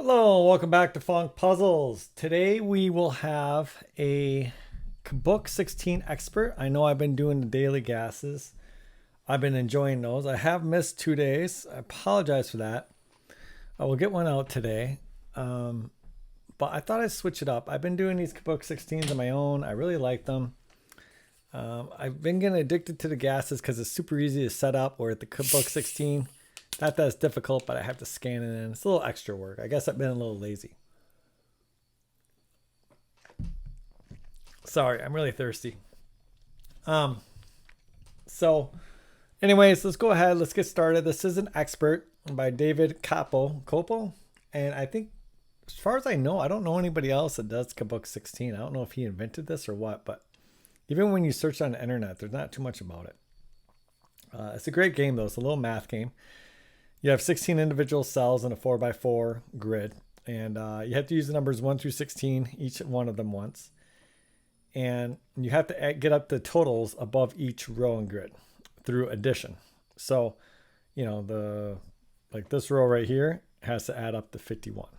Hello, welcome back to Funk Puzzles. Today we will have a Kubok16 expert. I know I've been doing the daily gases. I've been enjoying those. I have missed 2 days. I apologize for that. I will get one out today. But I thought I'd switch it up. I've been doing these Kubok16s on my own. I really like them. I've been getting addicted to the gases because it's super easy to set up, where at the Kubok16 not that it's difficult, but I have to scan it in. It's a little extra work. I guess I've been a little lazy. Sorry, I'm really thirsty. So anyways, let's go ahead. Let's get started. This is an expert by David Copo. And I think, as far as I know, I don't know anybody else that does Kubok16. I don't know if he invented this or what, but even when you search on the internet, there's not too much about it. It's a great game, though. It's a little math game. You have 16 individual cells in a 4x4 grid, and you have to use the numbers 1 through 16, each one of them once. And you have to get up the totals above each row and grid through addition. So, you know, like this row right here has to add up to 51.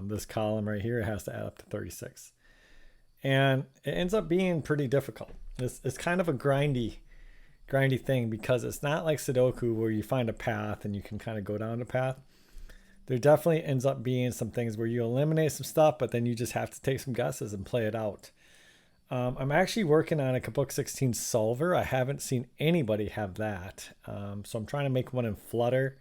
This column right here has to add up to 36. And it ends up being pretty difficult. It's kind of a grindy thing, because it's not like Sudoku where you find a path and you can kind of go down the path. There definitely ends up being some things where you eliminate some stuff, but then you just have to take some guesses and play it out. I'm actually working on a Kubok16 solver. I haven't seen anybody have that. So I'm trying to make one in Flutter.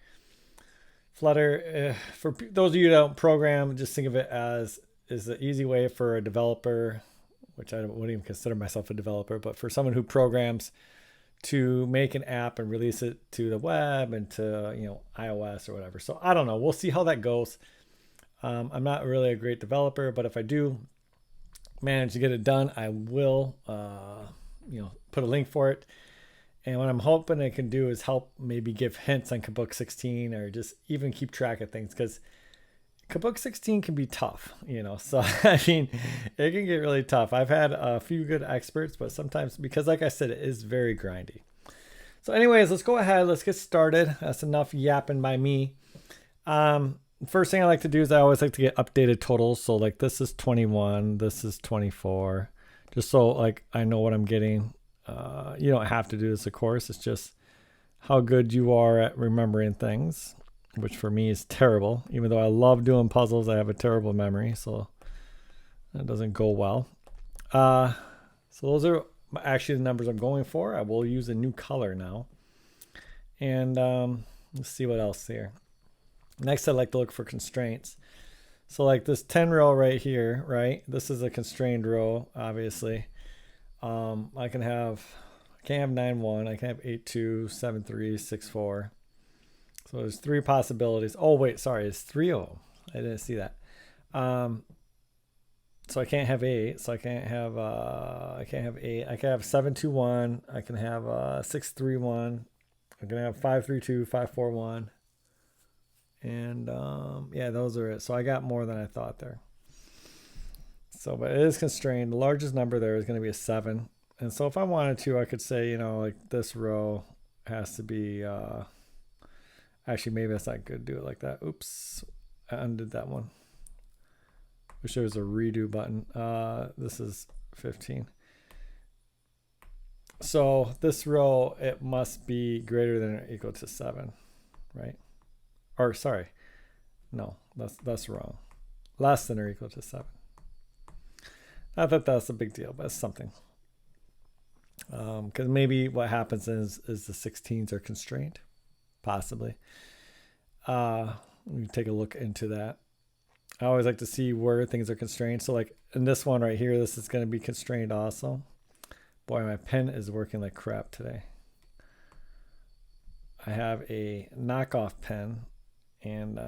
Flutter, for those of you who don't program, just think of it as is an easy way for a developer, which I wouldn't even consider myself a developer, but for someone who programs, to make an app and release it to the web and to, you know, iOS or whatever. So I don't know. We'll see how that goes. I'm not really a great developer, but if I do manage to get it done, I will, put a link for it. And what I'm hoping I can do is help maybe give hints on Kubok16, or just even keep track of things, because Kubok16 can be tough, you know. So I mean, it can get really tough. I've had a few good experts, but sometimes, because like I said, it is very grindy. So anyways, let's go ahead. Let's get started. That's enough yapping by me. First thing I like to do is I always like to get updated totals. So like this is 21, this is 24, just so like I know what I'm getting. You don't have to do this, of course. It's just how good you are at remembering things, which for me is terrible. Even though I love doing puzzles, I have a terrible memory, so that doesn't go well. So those are actually the numbers I'm going for. I will use a new color now. And let's see what else here. Next, I like to look for constraints. So like this 10 row right here, right? This is a constrained row, obviously. I can't have 9-1. I can have 8-2, 7-3, 6-4. So there's 3 possibilities. Oh, wait, sorry. It's 3 of them. I didn't see that. So I can't have 8. So I can't have 8. I can have 7-2-1. I can have 6-3-1. I can have 5-3-2, 5-4-1. And yeah, those are it. So I got more than I thought there. So, but it is constrained. The largest number there is going to be a 7. And so if I wanted to, I could say, you know, like this row has to be... Actually, maybe that's not good to do it like that. Oops, I undid that one. Wish there was a redo button. This is 15. So this row, it must be greater than or equal to 7, right? Or sorry, no, that's wrong. Less than or equal to 7. Not that that's a big deal, but it's something. Because maybe what happens is the 16s are constrained. Possibly. Let me take a look into that. I always like to see where things are constrained. So like in this one right here, this is going to be constrained also. Boy, my pen is working like crap today. I have a knockoff pen, and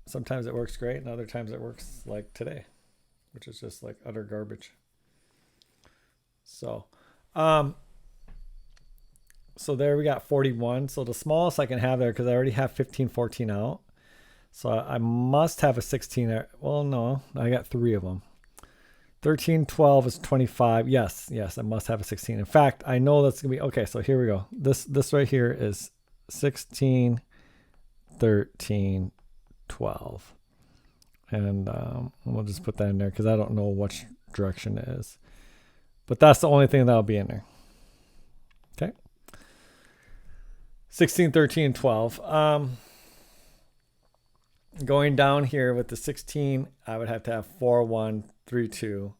sometimes it works great and other times it works like today, which is just like utter garbage. So so there we got 41. So the smallest I can have there, because I already have 15, 14 out. So I must have a 16 there. Well, no, I got 3 of them. 13, 12 is 25. Yes, I must have a 16. In fact, I know that's going to be, okay, so here we go. This right here is 16, 13, 12. And we'll just put that in there because I don't know which direction it is. But that's the only thing that'll be in there. Okay. 16, 13, 12. Going down here with the 16, I would have to have 4, 1, 3, 2.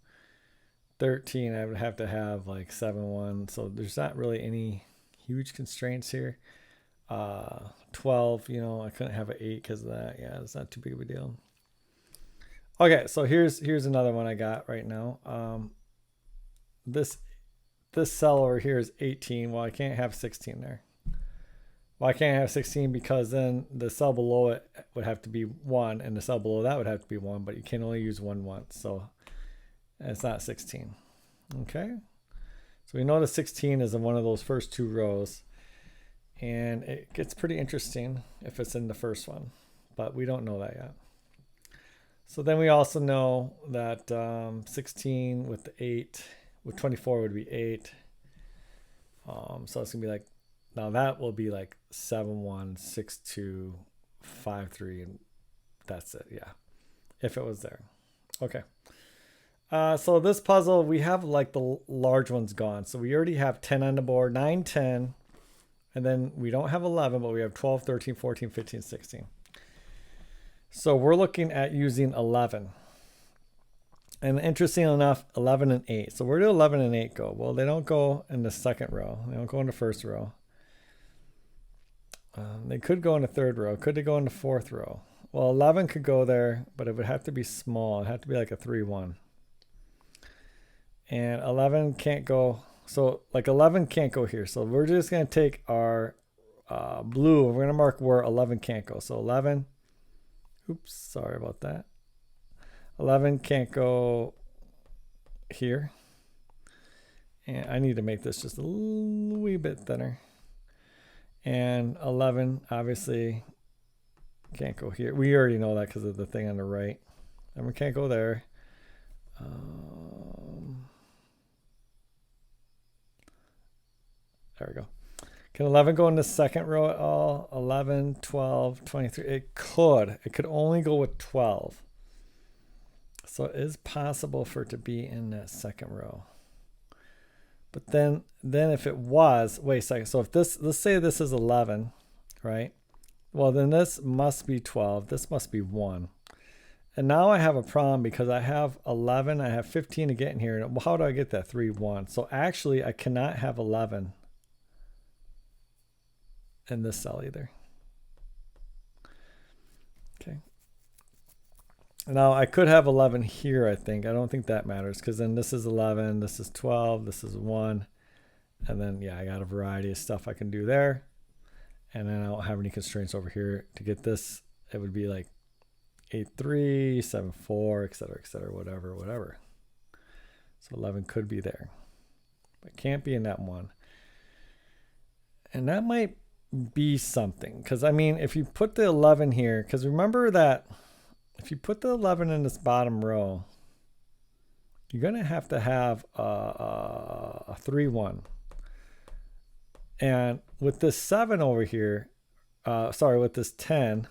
13, I would have to have like 7, 1. So there's not really any huge constraints here. 12, you know, I couldn't have an 8 because of that. Yeah, it's not too big of a deal. Okay, so here's another one I got right now. This cell over here is 18. Well, I can't have 16 there. Well, I can't have 16 because then the cell below it would have to be 1, and the cell below that would have to be 1, but you can only use 1 once, so it's not 16. Okay, so we know the 16 is in one of those first 2 rows, and it gets pretty interesting if it's in the first one, but we don't know that yet. So then we also know that 16 with the 8, with 24 would be 8. So it's gonna be like, now that will be like 7, 1, 6, 2, 5, 3, and that's it. Yeah, if it was there. Okay. So this puzzle, we have like the large ones gone. So we already have 10 on the board, 9, 10, and then we don't have 11, but we have 12, 13, 14, 15, 16. So we're looking at using 11. And interesting enough, 11 and 8. So where do 11 and 8 go? Well, they don't go in the second row. They don't go in the first row. They could go in the third row. Could they go in the fourth row? Well, 11 could go there, but it would have to be small. It'd have to be like a 3, 1. And 11 can't go. So like 11 can't go here. So we're just going to take our blue. We're going to mark where 11 can't go. So 11. Oops, sorry about that. 11 can't go here. And I need to make this just a wee bit thinner. And 11 obviously can't go here. We already know that because of the thing on the right. And we can't go there. There we go. Can 11 go in the second row at all? 11, 12, 23. It could. It could only go with 12. So it is possible for it to be in that second row. But then if it was, wait a second. So if this, let's say this is 11, right? Well, then this must be 12. This must be 1. And now I have a problem because I have 11. I have 15 to get in here. How do I get that 3, 1? So actually, I cannot have 11 in this cell either. Okay. Now I could have 11 here, I think. I don't think that matters because then this is 11, this is 12, this is 1. And then, yeah, I got a variety of stuff I can do there. And then I don't have any constraints over here. To get this, it would be like 8, 3, 7, 4, etc., whatever. So 11 could be there. But can't be in that one. And that might be something. Because, I mean, if you put the 11 here, because remember that if you put the 11 in this bottom row, you're going to have a 3, 1. And with this 7 over here, with this 10,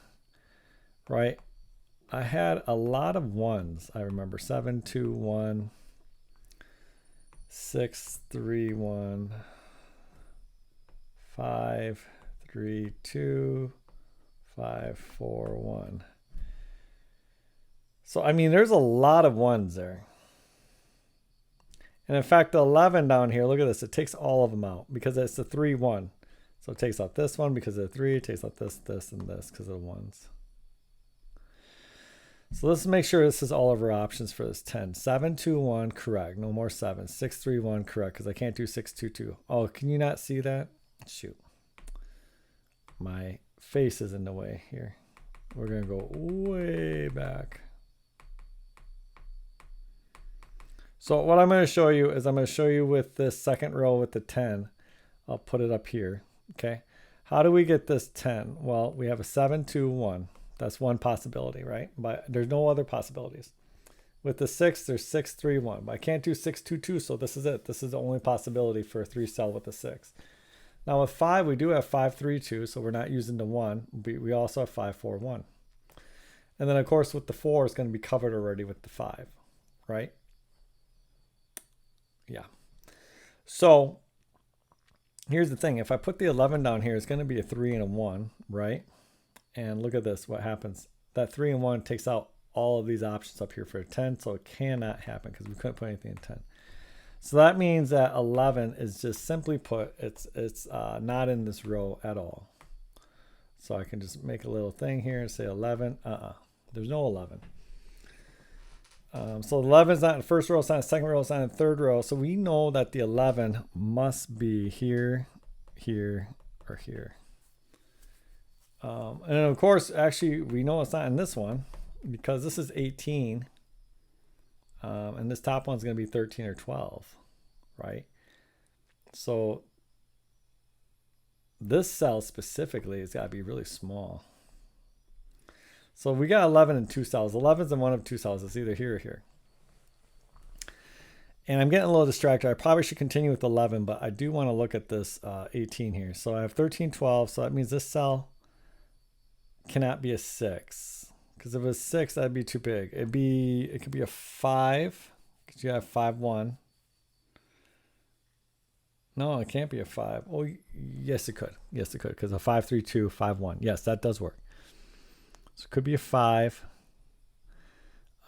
right, I had a lot of 1s. I remember 7, 2, 1, 6, 3, 1, 5, 3, 2, 5, 4, 1. So, I mean, there's a lot of 1s there. And in fact, the 11 down here, look at this. It takes all of them out because it's the 3, 1. So it takes out this one because of the 3. It takes out this, and this because of the 1s. So let's make sure this is all of our options for this 10. 7, 2, 1, correct. No more 7. 6, 3, 1, correct, because I can't do 6, 2, 2. Oh, can you not see that? Shoot. My face is in the way here. We're going to go way back. So what I'm going to show you is I'm going to show you with this second row with the 10. I'll put it up here. Okay. How do we get this 10? Well, we have a 7, 2, 1. That's one possibility, right? But there's no other possibilities. With the 6, there's 6, 3, 1. But I can't do 6, 2, 2, so this is it. This is the only possibility for a 3 cell with a 6. Now with 5, we do have 5, 3, 2, so we're not using the 1. We also have 5, 4, 1. And then of course with the 4 it's going to be covered already with the 5, right? Yeah. So here's the thing. If I put the 11 down here, it's going to be a 3 and a 1, right? And look at this, what happens. That 3 and 1 takes out all of these options up here for a 10, so it cannot happen because we couldn't put anything in 10. So that means that 11 is just simply put, it's not in this row at all. So I can just make a little thing here and say 11. There's no 11. So 11 is not in the first row, it's not in the second row, it's not in the third row. So we know that the 11 must be here, here, or here. And of course, actually, we know it's not in this one because this is 18. And this top one's going to be 13 or 12, right? So this cell specifically has got to be really small. So we got 11 in 2 cells. 11's in one of 2 cells. It's either here or here. And I'm getting a little distracted. I probably should continue with 11, but I do want to look at this 18 here. So I have 13, 12. So that means this cell cannot be a 6. Because if it was 6, that'd be too big. It could be a 5. Because you have 5, 1. No, it can't be a 5. Oh, yes, it could. Yes, it could. Because a 5, 3, 2, 5, 1. Yes, that does work. So it could be a 5.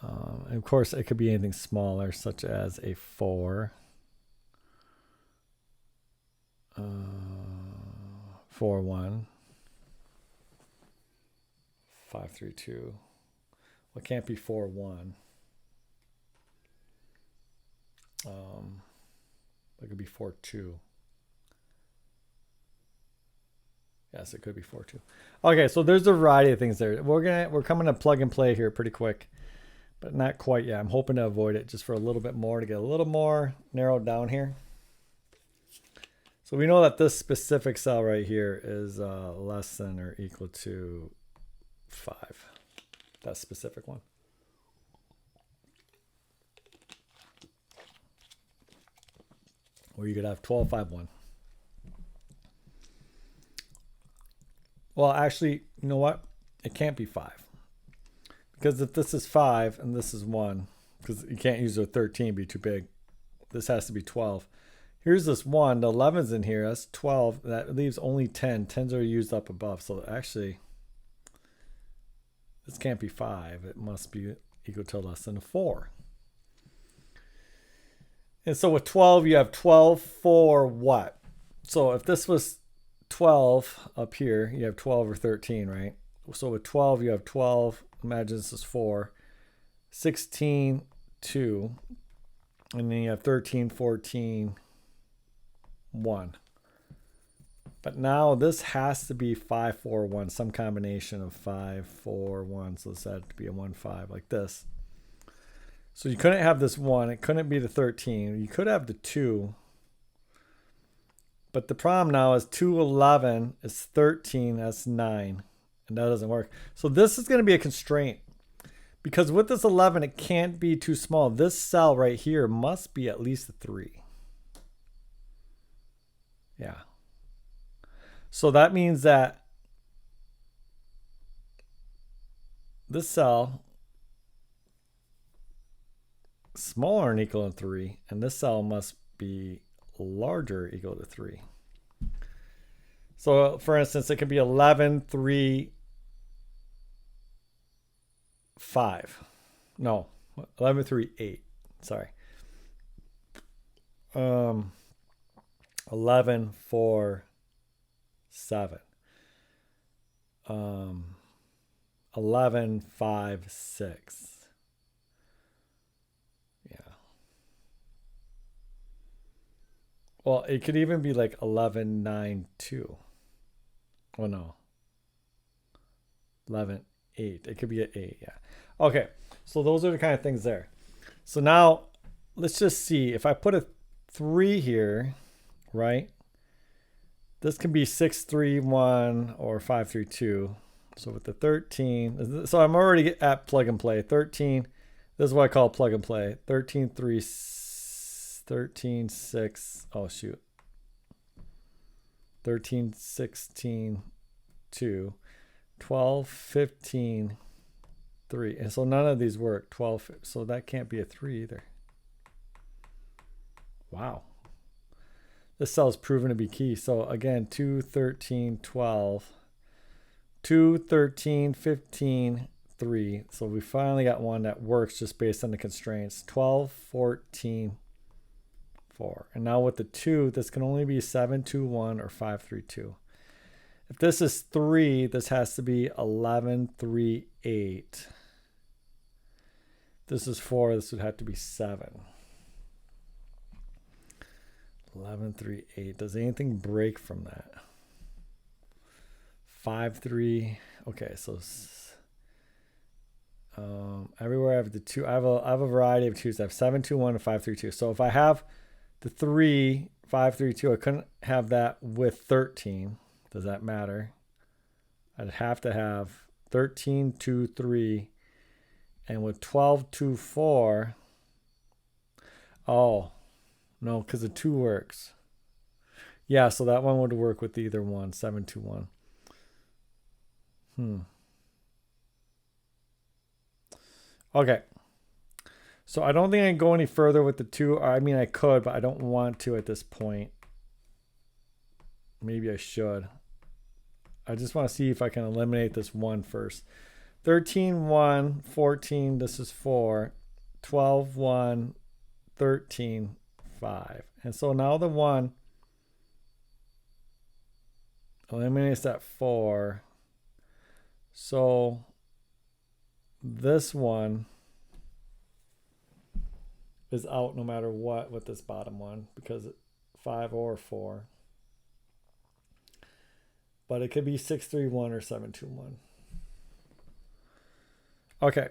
And of course, it could be anything smaller, such as a 4. 4, 1. 5, 3, 2. Well, it can't be 4, 1. It could be 4, 2. Yes, it could be 4, 2. Okay, so there's a variety of things there. We're coming to plug and play here pretty quick, but not quite yet. I'm hoping to avoid it just for a little bit more to get a little more narrowed down here. So we know that this specific cell right here is less than or equal to 5. That specific one. Or you could have 12, 5, 1. Well, actually, you know what? It can't be 5. Because if this is 5 and this is 1, because you can't use a 13, be too big. This has to be 12. Here's this 1. The 11's in here. That's 12. That leaves only 10. 10s are used up above. So actually, this can't be 5. It must be equal to less than a 4. And so with 12, you have 12 for what? So if this was 12 up here, you have 12 or 13, right? So with 12, you have 12. Imagine this is 4. 16, 2. And then you have 13, 14, 1. But now this has to be 5, 4, 1. Some combination of 5, 4, 1. So this had to be a 1, 5 like this. So you couldn't have this 1. It couldn't be the 13. You could have the 2. But the problem now is 2, 11 is 13. That's 9. And that doesn't work. So this is going to be a constraint. Because with this 11, it can't be too small. This cell right here must be at least a 3. Yeah. So that means that this cell smaller than or equal to 3, and this cell must be larger or equal to 3. So for instance, it could be 11, 3, 5. No, 11, 3, 8. Sorry. 11, 4, 7. 11, 5, 6. Yeah. Well, it could even be like 11, 9, 2. Oh, no. 11, 8. It could be an 8, yeah. Okay, so those are the kind of things there. So now, let's just see. If I put a 3 here, right? This can be 6, 3, 1 or 5, 3, 2. So with the 13, so I'm already at plug and play. 13, this is what I call plug and play. 13, 3, 13, 6. Oh, shoot. 13, 16, 2. 12, 15, 3. And so none of these work. 12. So that can't be a 3 either. Wow. This cell is proven to be key. So again, 2, 13, 12. 2, 13, 15, 3. So we finally got one that works just based on the constraints. 12, 14, 4. And now with the 2, this can only be 7, 2, 1 or 5, 3, 2. If this is 3, this has to be 11, 3, 8. If this is 4, this would have to be 7. 11, 3, 8. Does anything break from that? 5, 3. Okay, so everywhere I have the 2. I have a variety of 2s. I have 7, 2, 1, and 5, 3, 2. So if I have the 3, 5, 3, 2, I couldn't have that with 13. Does that matter? I'd have to have 13, 2, 3. And with 12, 2, 4. Oh, no, because the 2 works. Yeah, so that one would work with either one. 7, 2, 1. Okay. So I don't think I can go any further with the 2. I mean, I could, but I don't want to at this point. Maybe I should. I just want to see if I can eliminate this 1 first. 13, 1, 14, this is 4. 12, 1, 13, 5. And so now the 1 eliminates that 4. So this one is out no matter what with this bottom one because 5 or 4. But it could be 6, 3, 1 or 7, 2, 1. Okay.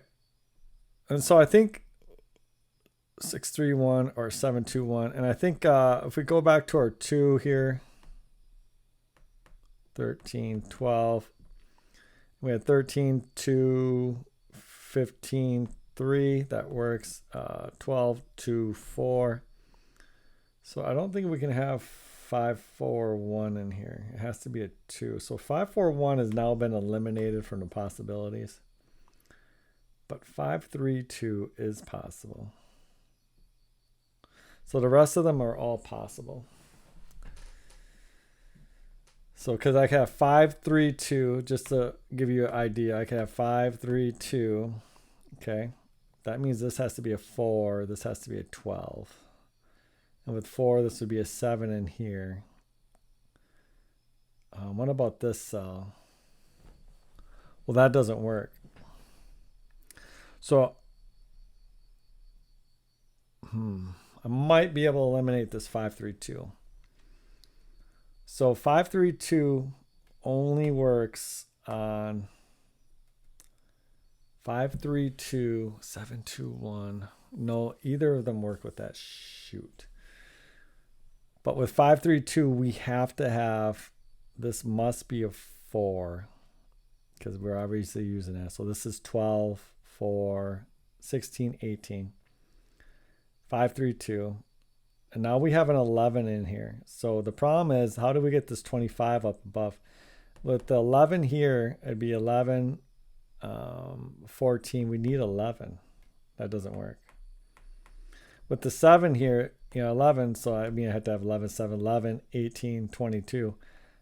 And so I think 6, 3, 1 or 7, 2, 1. And I think if we go back to our 2 here, 13, 12. We had 13, 2, 15, 3. That works. 12, 2, 4. So I don't think we can have 5, 4, 1 in here. It has to be a 2. So 5, 4, 1 has now been eliminated from the possibilities. But 5, 3, 2 is possible. So the rest of them are all possible. So because I can have 5, 3, 2, just to give you an idea, I can have 5, 3, 2. Okay. That means this has to be a 4. This has to be a 12. And with 4, this would be a 7 in here. What about this cell? Well, that doesn't work. So I might be able to eliminate this 5, 3, 2. So 5, 3, 2 only works on 5, 3, 2, 7, 2, 1. No, either of them work with that. Shoot. But with 5, 3, 2, we have to have, this must be a 4 because we're obviously using that. So this is 12, 4, 16, 18, 5, 3, 2. And now we have an 11 in here. So the problem is, how do we get this 25 up above? With the 11 here, it'd be 11, 14. We need 11. That doesn't work. With the 7 here, 11. So I mean, I have to have 11, 7, 11, 18, 22.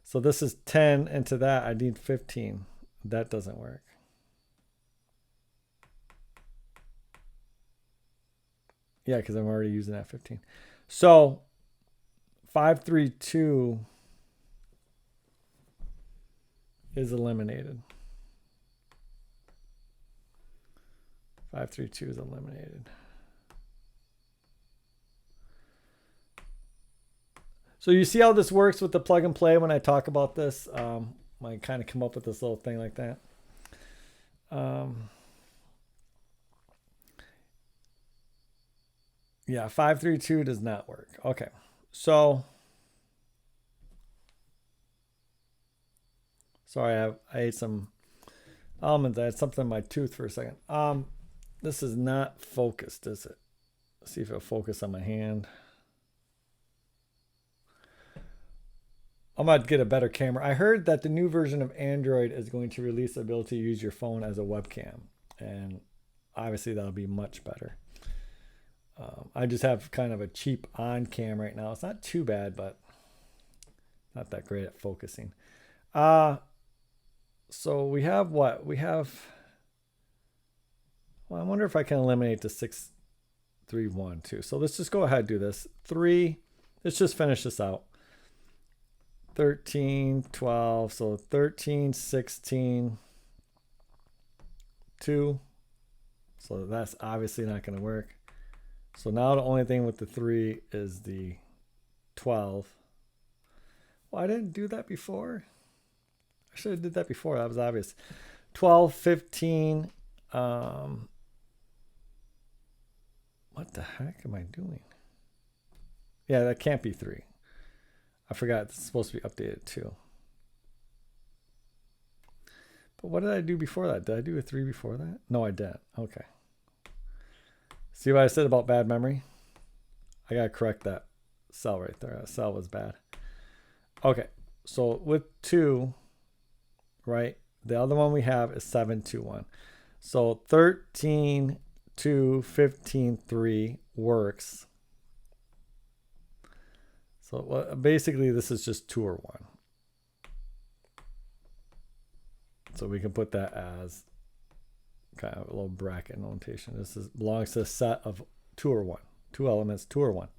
So this is 10. And to that, I need 15. That doesn't work. Yeah, because I'm already using that 15. So 5, 3, 2 is eliminated. 5, 3, 2 is eliminated. So you see how this works with the plug and play when I talk about this? I kind of come up with this little thing like that. Yeah, 5, 3, 2 does not work. Okay, so sorry, I ate some almonds. I had something in my tooth for a second. This is not focused, is it? Let's see if it'll focus on my hand. I'm going to get a better camera. I heard that the new version of Android is going to release the ability to use your phone as a webcam. And obviously that'll be much better. I just have kind of a cheap on cam right now. It's not too bad, but not that great at focusing. So we have what? We have, well, I wonder if I can eliminate the 6, 3, 1, 2. So let's just go ahead and do this. 3, let's just finish this out. 13, 12, so 13, 16, 2. So that's obviously not going to work. So now the only thing with the 3 is the 12. Well, I didn't do that before. I should have did that before. That was obvious. 12, 15. What the heck am I doing? Yeah, that can't be 3. I forgot it's supposed to be updated too. But what did I do before that? Did I do a 3 before that? No, I didn't. Okay. See what I said about bad memory? I got to correct that cell right there. That cell was bad. Okay. So with 2, right? The other one we have is 7, 2, 1. So 13, 2, 15, 3 works. So basically this is just 2 or 1. So we can put that as kind of a little bracket notation. This belongs to a set of 2 or 1. 2 elements, 2 or 1.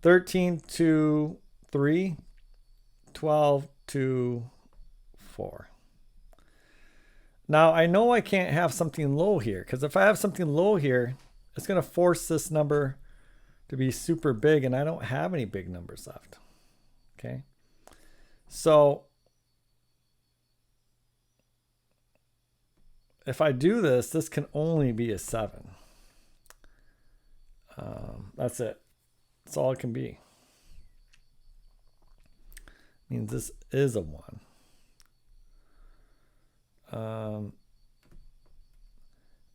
13, 2, 3. 12, 2, 4. Now I know I can't have something low here, because if I have something low here, it's going to force this number to be super big, and I don't have any big numbers left. Okay. So if I do this, this can only be a 7. That's it. That's all it can be. Means this is a 1.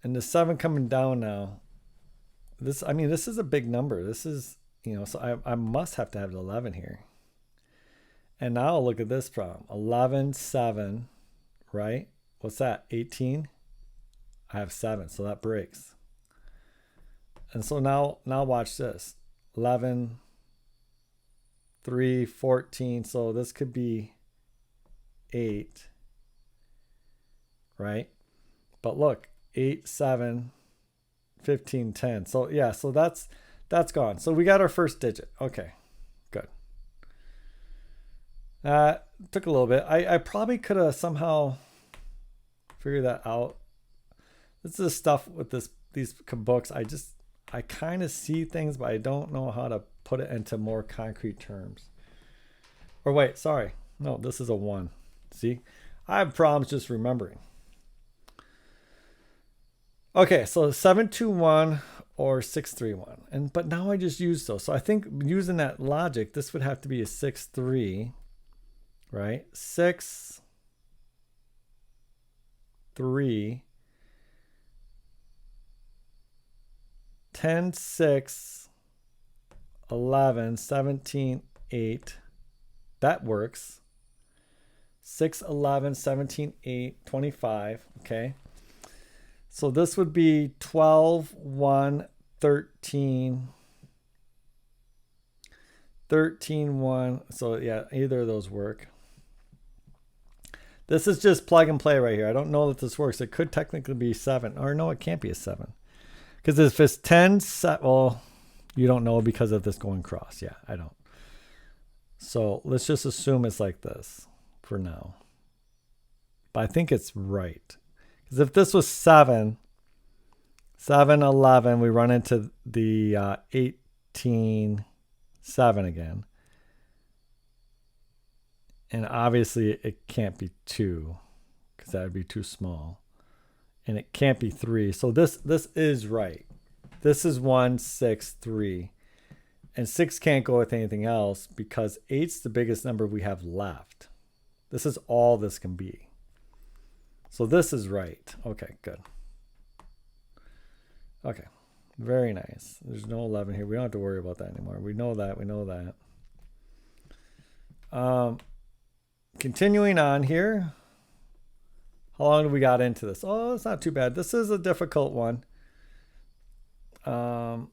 And the 7 coming down now. This is a big number. This is, so I must have to have the 11 here. And now look at this problem. 11, 7, right? What's that? 18? I have 7, so that breaks. And so now watch this. 11, 3, 14. So this could be 8, right? But look, 8, 7, 15, 10. So yeah, so that's gone. So we got our first digit. Okay, good. Took a little bit. I probably could have somehow figured that out. This is stuff with these books. I kind of see things, but I don't know how to put it into more concrete terms. Or wait, sorry. No, this is a 1. See? I have problems just remembering. Okay, so 721 or 631. But now I just used those. So I think using that logic, this would have to be a 6-3, right? 6, 3, 10, 6, 11, 17, 8. That works. 6, 11, 17, 8, 25. Okay. So this would be 12, 1, 13, 13, 1. So yeah, either of those work. This is just plug and play right here. I don't know that this works. It could technically be 7. Or no, it can't be a 7. Because if it's 10, well, you don't know because of this going cross. Yeah, I don't. So let's just assume it's like this for now. But I think it's right. Because if this was 7, 11, we run into the 18, 7 again. And obviously it can't be 2 because that would be too small. And it can't be 3. So this is right. This is 1, 6, 3. And 6 can't go with anything else because 8's the biggest number we have left. This is all this can be. So this is right. Okay, good. Okay, very nice. There's no 11 here. We don't have to worry about that anymore. We know that. We know that. Continuing on here. How long do we got into this? Oh, it's not too bad. This is a difficult one. So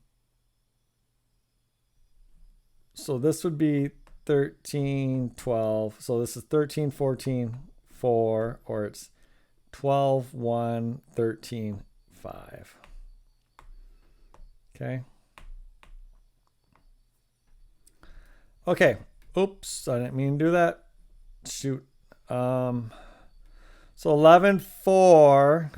this would be 13, 12. So this is 13, 14, 4, or it's 12, 1, 13, 5. Okay. Okay. Oops, I didn't mean to do that. Shoot. So 11, 4.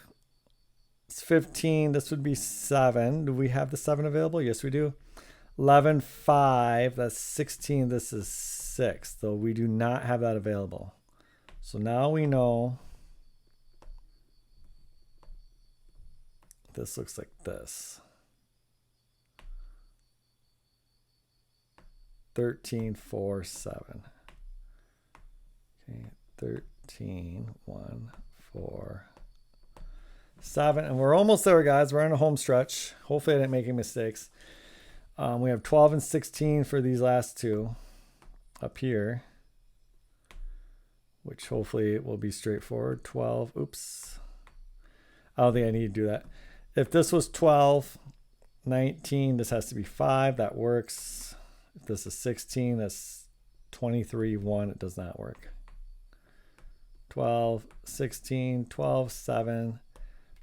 It's 15. This would be 7. Do we have the 7 available? Yes, we do. 11, 5. That's 16. This is 6. So we do not have that available. So now we know this looks like this. 13, 4, 7. Okay, 13, 1, 4, 7. And we're almost there, guys. We're on a home stretch. Hopefully I didn't make any mistakes. We have 12 and 16 for these last two up here, which hopefully will be straightforward. 12. Oops. I don't think I need to do that. If this was 12, 19, this has to be 5. That works. If this is 16, that's 23, 1. It does not work. 12, 16, 12, 7,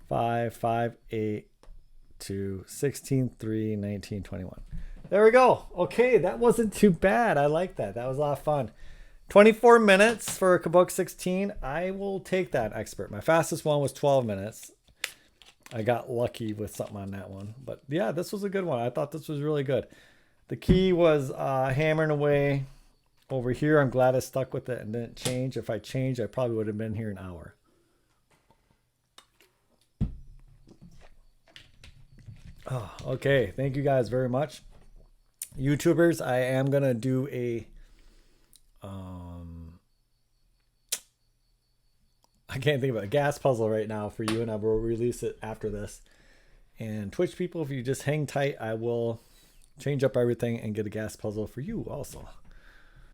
5, 5, 8, 2, 16, 3, 19, 21. There we go. Okay, that wasn't too bad. I like that. That was a lot of fun. 24 minutes for Kubok16. I will take that, expert. My fastest one was 12 minutes. I got lucky with something on that one. But yeah, this was a good one. I thought this was really good. The key was hammering away over here. I'm glad I stuck with it and didn't change. If I changed, I probably would have been here an hour. Oh, okay. Thank you guys very much. YouTubers, I am going to do a... I can't think of a gas puzzle right now for you, and I will release it after this. And Twitch people, if you just hang tight, I will change up everything and get a gas puzzle for you also.